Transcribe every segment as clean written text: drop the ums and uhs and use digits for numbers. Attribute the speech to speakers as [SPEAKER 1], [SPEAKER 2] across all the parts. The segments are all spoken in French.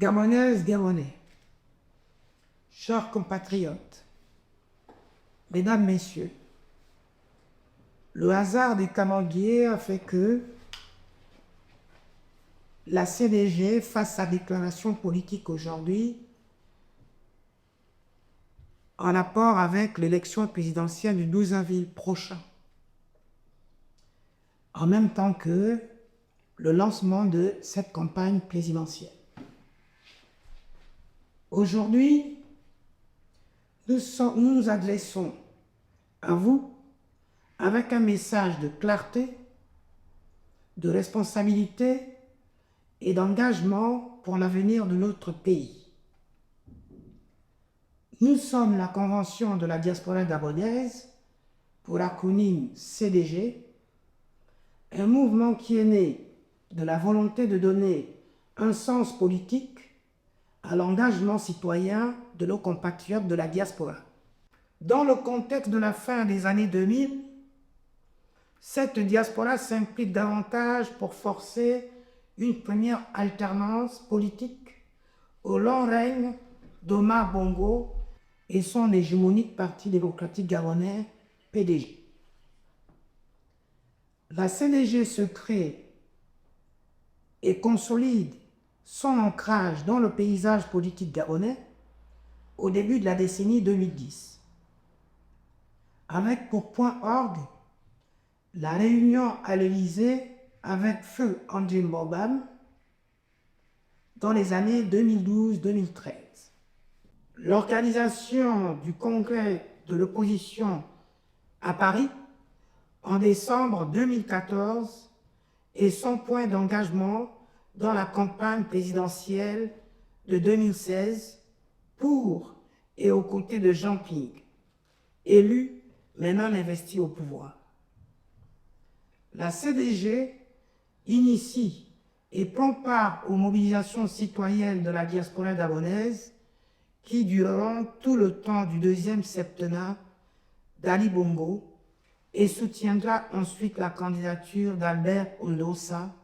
[SPEAKER 1] Gabonaises, Gabonais, chers compatriotes, mesdames, messieurs, le hasard des Camanguiers a fait que la CDG fasse sa déclaration politique aujourd'hui en rapport avec l'élection présidentielle du 12 avril prochain, en même temps que le lancement de cette campagne présidentielle. Aujourd'hui, nous nous adressons à vous avec un message de clarté, de responsabilité et d'engagement pour l'avenir de notre pays. Nous sommes la Convention de la diaspora gabonaise, pour l'acronyme CDG, un mouvement qui est né de la volonté de donner un sens politique à l'engagement citoyen de nos compatriotes de la diaspora. Dans le contexte de la fin des années 2000, cette diaspora s'implique davantage pour forcer une première alternance politique au long règne d'Omar Bongo et son hégémonique Parti démocratique gabonais, PDG. La CDG se crée et consolide son ancrage dans le paysage politique gabonais au début de la décennie 2010, avec pour point orgue la réunion à l'Élysée avec feu André Mbobam dans les années 2012-2013. L'organisation du congrès de l'opposition à Paris en décembre 2014 et son point d'engagement dans la campagne présidentielle de 2016 pour et aux côtés de Jean Ping, élu mais non investi au pouvoir. La CDG initie et prend part aux mobilisations citoyennes de la diaspora gabonaise qui dureront tout le temps du deuxième septennat d'Ali Bongo et soutiendra ensuite la candidature d'Albert Ondossa,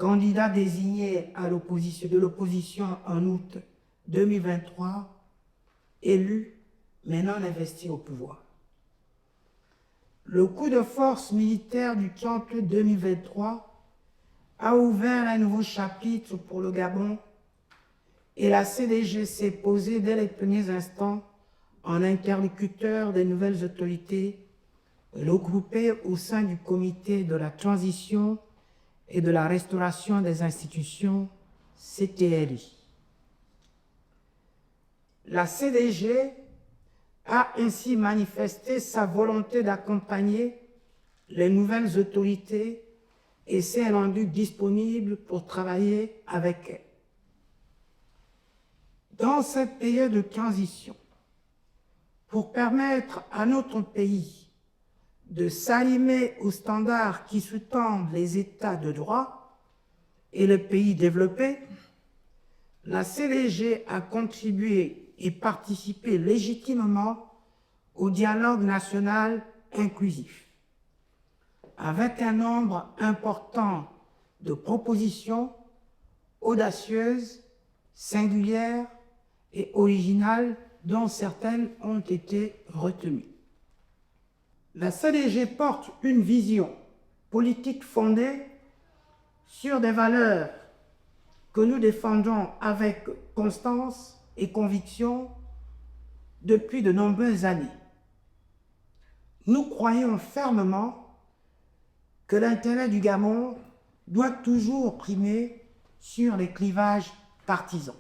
[SPEAKER 1] candidat désigné de l'opposition en août 2023, élu mais non investi au pouvoir. Le coup de force militaire du 30 août 2023 a ouvert un nouveau chapitre pour le Gabon et la CDG s'est posée dès les premiers instants en interlocuteur des nouvelles autorités regroupées au sein du comité de la transition et de la restauration des institutions CTRI. La CDG a ainsi manifesté sa volonté d'accompagner les nouvelles autorités et s'est rendue disponible pour travailler avec elles. Dans cette période de transition, pour permettre à notre pays de s'arrimer aux standards qui sous-tendent les États de droit et les pays développés, la CDG a contribué et participé légitimement au dialogue national inclusif, avec un nombre important de propositions audacieuses, singulières et originales dont certaines ont été retenues. La CDG porte une vision politique fondée sur des valeurs que nous défendons avec constance et conviction depuis de nombreuses années. Nous croyons fermement que l'intérêt du Gabon doit toujours primer sur les clivages partisans.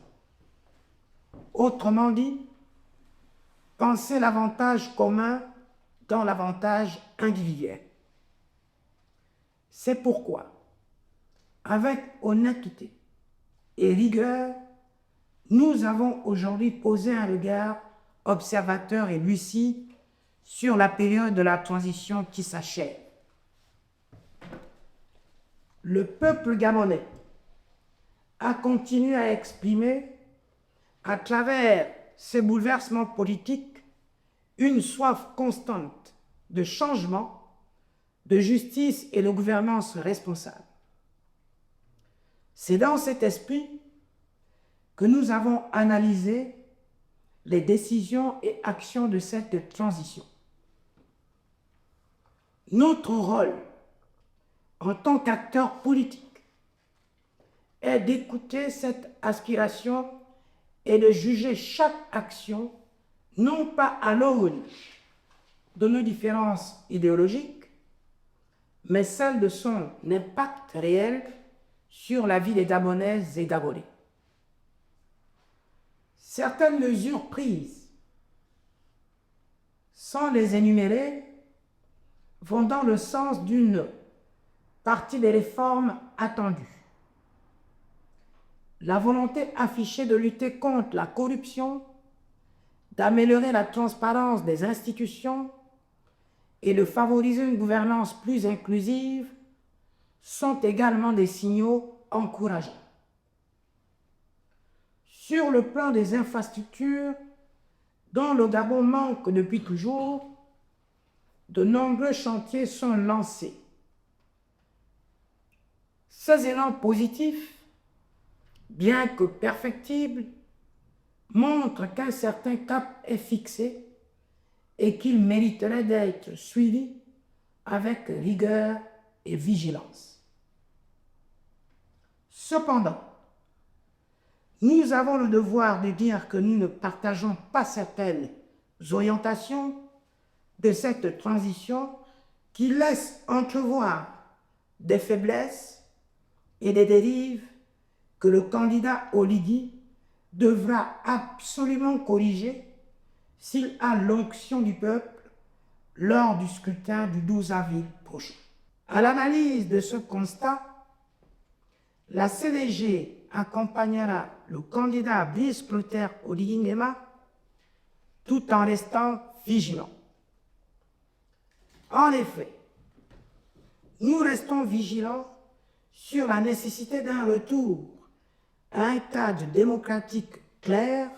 [SPEAKER 1] Autrement dit, penser l'avantage commun dans l'avantage individuel. C'est pourquoi, avec honnêteté et rigueur, nous avons aujourd'hui posé un regard observateur et lucide sur la période de la transition qui s'achève. Le peuple gabonais a continué à exprimer, à travers ces bouleversements politiques, une soif constante de changement, de justice et de gouvernance responsable. C'est dans cet esprit que nous avons analysé les décisions et actions de cette transition. Notre rôle en tant qu'acteur politique est d'écouter cette aspiration et de juger chaque action non pas à l'aune de nos différences idéologiques, mais celle de son impact réel sur la vie des Gabonaises et Gabonais. Certaines mesures prises, sans les énumérer, vont dans le sens d'une partie des réformes attendues. La volonté affichée de lutter contre la corruption, d'améliorer la transparence des institutions et de favoriser une gouvernance plus inclusive sont également des signaux encourageants. Sur le plan des infrastructures, dont le Gabon manque depuis toujours, de nombreux chantiers sont lancés. Ces élans positifs, bien que perfectibles, montrent qu'un certain cap est fixé et qu'il mériterait d'être suivi avec rigueur et vigilance. Cependant, nous avons le devoir de dire que nous ne partageons pas certaines orientations de cette transition qui laissent entrevoir des faiblesses et des dérives que le candidat Oligui devra absolument corriger s'il a l'onction du peuple lors du scrutin du 12 avril prochain. À l'analyse de ce constat, la CDG accompagnera le candidat Brice Clotaire Oligui Nguema tout en restant vigilant. En effet, nous restons vigilants sur la nécessité d'un retour à un cadre démocratique clair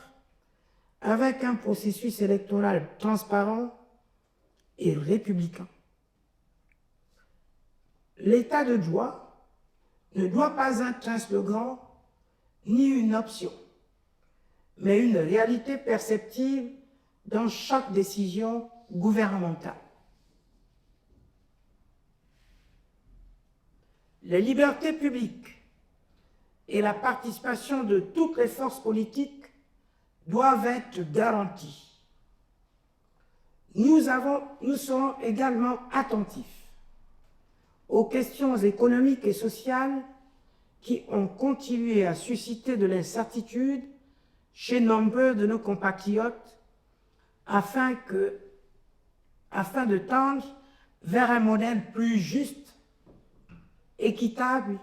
[SPEAKER 1] avec un processus électoral transparent et républicain. L'état de droit ne doit pas être un slogan ni une option, mais une réalité perceptible dans chaque décision gouvernementale. Les libertés publiques et la participation de toutes les forces politiques doivent être garanties. Nous serons également attentifs aux questions économiques et sociales qui ont continué à susciter de l'incertitude chez nombreux de nos compatriotes afin de tendre vers un modèle plus juste, équitable,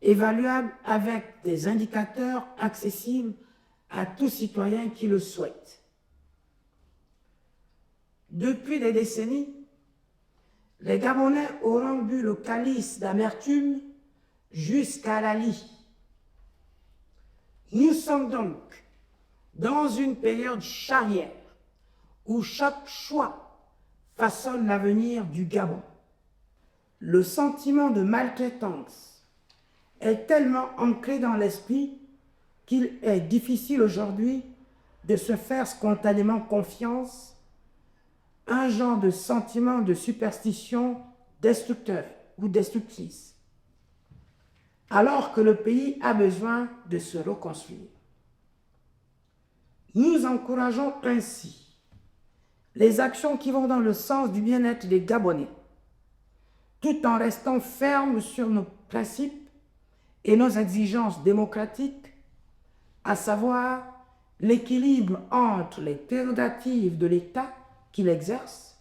[SPEAKER 1] évaluable avec des indicateurs accessibles à tout citoyen qui le souhaite. Depuis des décennies, les Gabonais auront bu le calice d'amertume jusqu'à la lie. Nous sommes donc dans une période charnière où chaque choix façonne l'avenir du Gabon. Le sentiment de maltraitance est tellement ancré dans l'esprit qu'il est difficile aujourd'hui de se faire spontanément confiance, un genre de sentiment de superstition destructeur ou destructrice, alors que le pays a besoin de se reconstruire. Nous encourageons ainsi les actions qui vont dans le sens du bien-être des Gabonais, tout en restant fermes sur nos principes et nos exigences démocratiques, à savoir l'équilibre entre les prérogatives de l'État qu'il exerce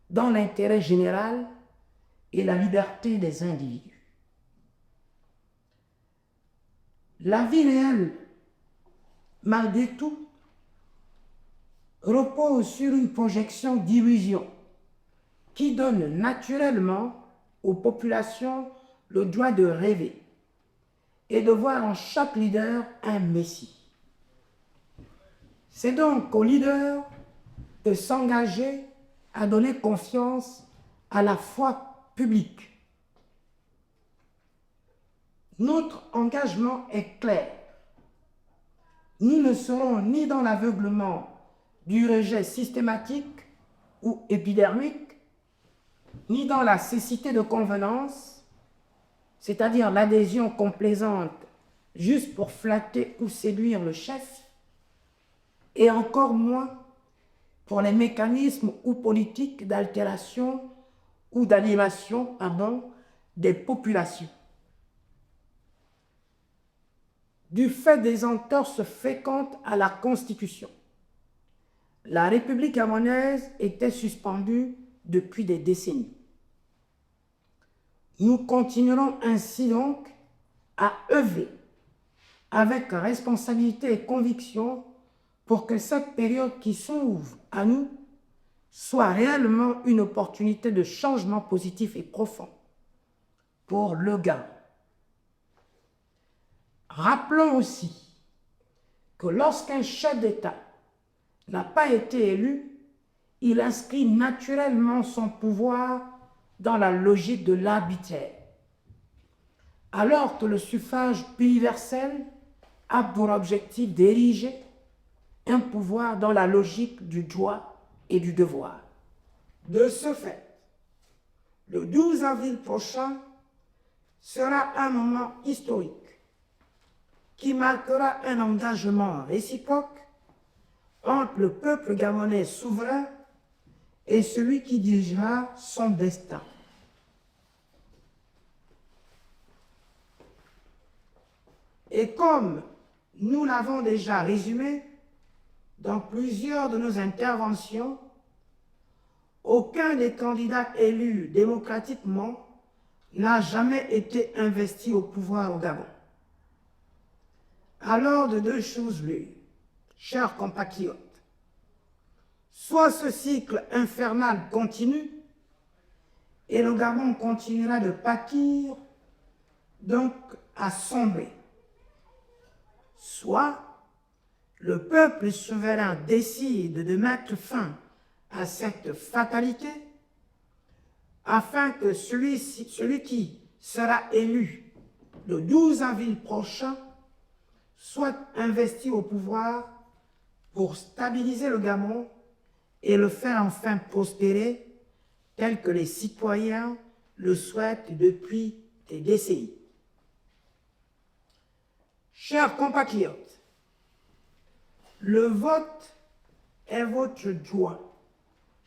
[SPEAKER 1] dans l'intérêt général et la liberté des individus. La vie réelle, malgré tout, repose sur une projection d'illusion qui donne naturellement aux populations le droit de rêver et de voir en chaque leader un messie. C'est donc aux leaders de s'engager à donner confiance à la foi publique. Notre engagement est clair. Nous ne serons ni dans l'aveuglement du rejet systématique ou épidermique, ni dans la cécité de convenance, c'est-à-dire l'adhésion complaisante juste pour flatter ou séduire le chef, et encore moins pour les mécanismes ou politiques d'altération ou d'animation des populations. Du fait des entorses fréquentes à la Constitution, la République gabonaise était suspendue depuis des décennies. Nous continuerons ainsi donc à œuvrer avec responsabilité et conviction pour que cette période qui s'ouvre à nous soit réellement une opportunité de changement positif et profond pour le Gabon. Rappelons aussi que lorsqu'un chef d'État n'a pas été élu, il inscrit naturellement son pouvoir dans la logique de l'arbitraire, alors que le suffrage universel a pour objectif d'ériger un pouvoir dans la logique du droit et du devoir. De ce fait, le 12 avril prochain sera un moment historique qui marquera un engagement réciproque entre le peuple gabonais souverain et celui qui dirigera son destin. Et comme nous l'avons déjà résumé dans plusieurs de nos interventions, aucun des candidats élus démocratiquement n'a jamais été investi au pouvoir au Gabon. Alors de deux choses l'une, chers compatriotes, soit ce cycle infernal continue et le Gabon continuera de pâtir, donc à sombrer, soit le peuple souverain décide de mettre fin à cette fatalité afin que celui qui sera élu le 12 avril prochain soit investi au pouvoir pour stabiliser le Gabon et le faire enfin prospérer tel que les citoyens le souhaitent depuis des décennies. Chers compatriotes, le vote est votre droit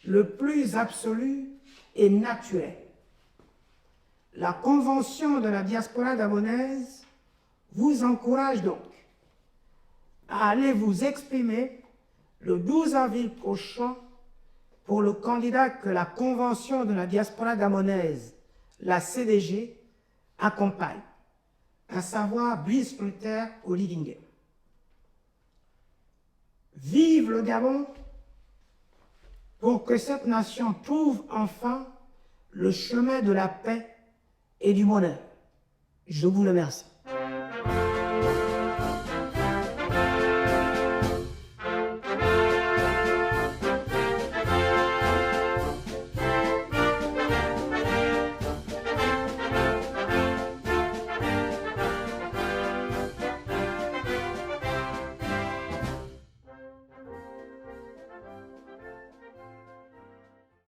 [SPEAKER 1] le plus absolu et naturel. La Convention de la diaspora gabonaise vous encourage donc à aller vous exprimer le 12 avril prochain pour le candidat que la Convention de la diaspora gabonaise, la CDG, accompagne, à savoir Brice Clotaire Oligui. Vive le Gabon pour que cette nation trouve enfin le chemin de la paix et du bonheur. Je vous remercie.